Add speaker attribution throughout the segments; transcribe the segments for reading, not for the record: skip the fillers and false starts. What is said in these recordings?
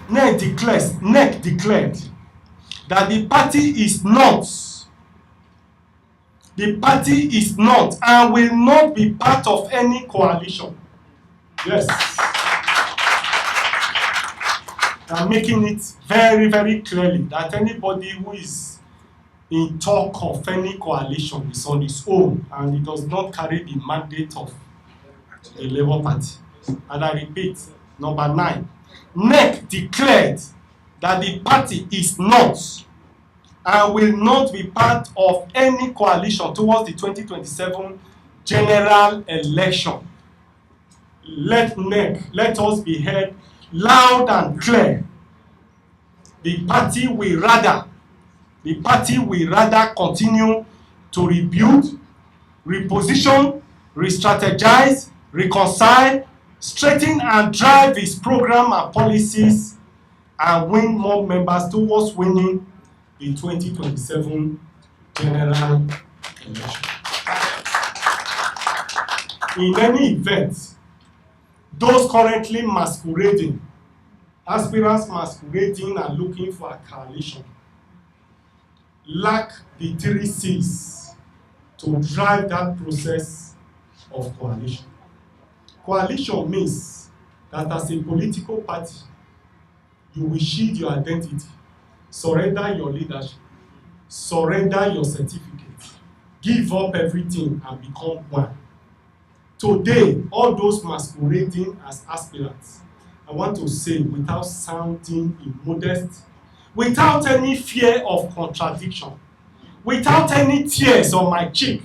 Speaker 1: NEC declared that the party is not and will not be part of any coalition. Yes. I'm making it very, very clearly that anybody who is in talk of any coalition is on his own and it does not carry the mandate of the Labour Party. And I repeat, number 9, NEC declared that the party is not and will not be part of any coalition towards the 2027 general election. Let us be heard loud and clear. The party will rather continue to rebuild, reposition, re-strategize, reconcile, straighten and drive its program and policies and win more members towards winning the 2027 general election. In any event, those currently masquerading, aspirants masquerading and looking for a coalition, lack the 3 C's to drive that process of coalition. Coalition means that as a political party, you will shield your identity, surrender your leadership, surrender your certificate, give up everything and become one. Today, all those masquerading as aspirants, I want to say without sounding immodest, without any fear of contradiction, without any tears on my cheek,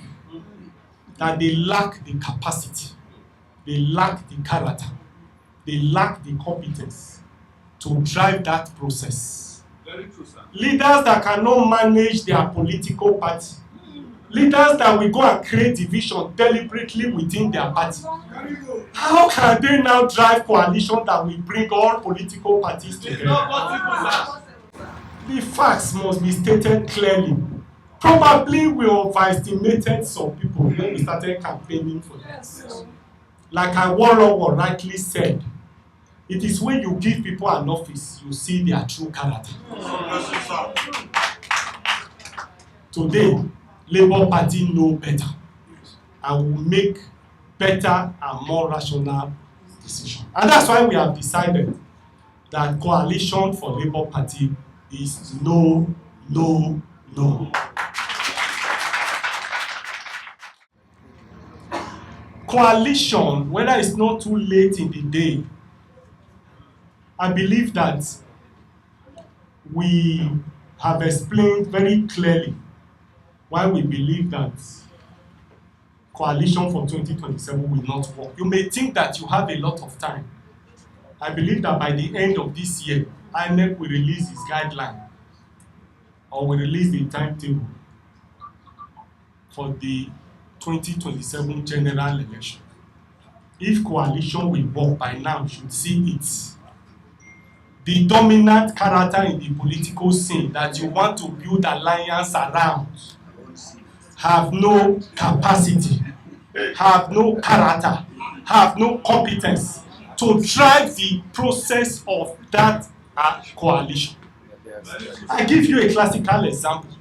Speaker 1: that they lack the capacity, they lack the character, they lack the competence to drive that process.
Speaker 2: Very true, sir.
Speaker 1: Leaders that cannot manage their political party, leaders that will go and create division deliberately within their party. How can they now drive coalition that will bring all political parties together?
Speaker 2: It's not possible, sir.
Speaker 1: The facts must be stated clearly. Probably we overestimated some people when we started campaigning for this. Like Awolowo rightly said, it is when you give people an office, you see their true character. Today, Labour Party know better and will make better and more rational decisions. And that's why we have decided that coalition for Labour Party is no, no, no. Coalition, whether it's not too late in the day, I believe that we have explained very clearly why we believe that coalition for 2027 will not work. You may think that you have a lot of time. I believe that by the end of this year, INEC will release its guideline or will release the timetable for the 2027 general election. If coalition will work by now, you should see it. The dominant character in the political scene that you want to build alliance around have no capacity, have no character, have no competence to drive the process of that coalition. I give you a classical example.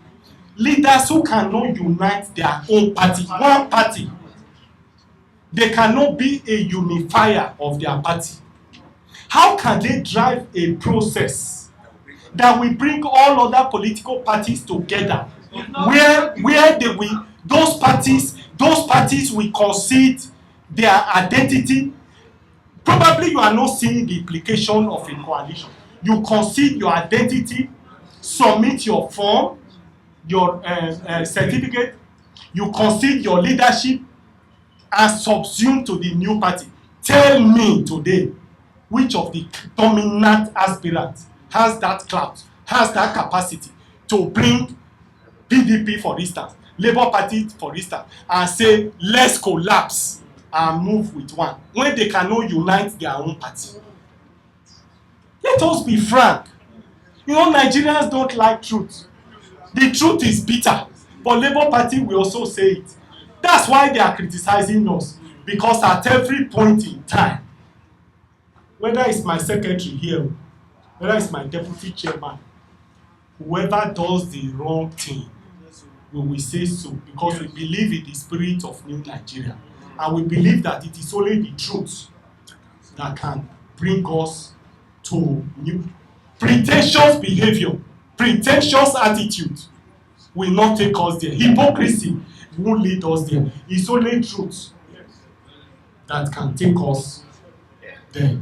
Speaker 1: Leaders who cannot unite their own party, one party, they cannot be a unifier of their party. How can they drive a process that will bring all other political parties together, where they will, those parties will concede their identity? Probably you are not seeing the implication of a coalition. You concede your identity, submit your form, your certificate, you concede your leadership and subsume to the new party. Tell me today, which of the dominant aspirants has that clout, has that capacity to bring PDP, for instance, Labour Party, for instance, and say, let's collapse and move with one, when they cannot unite their own party? Let us be frank. You know, Nigerians don't like truth. The truth is bitter, but Labour Party will also say it. That's why they are criticizing us, because at every point in time, whether it's my secretary here, whether it's my deputy chairman, whoever does the wrong thing, we will say so, because we believe in the spirit of new Nigeria, and we believe that it is only the truth that can bring us to new. Pretentious behavior, pretentious attitude will not take us there. Hypocrisy won't lead us there. It's only truth that can take us there.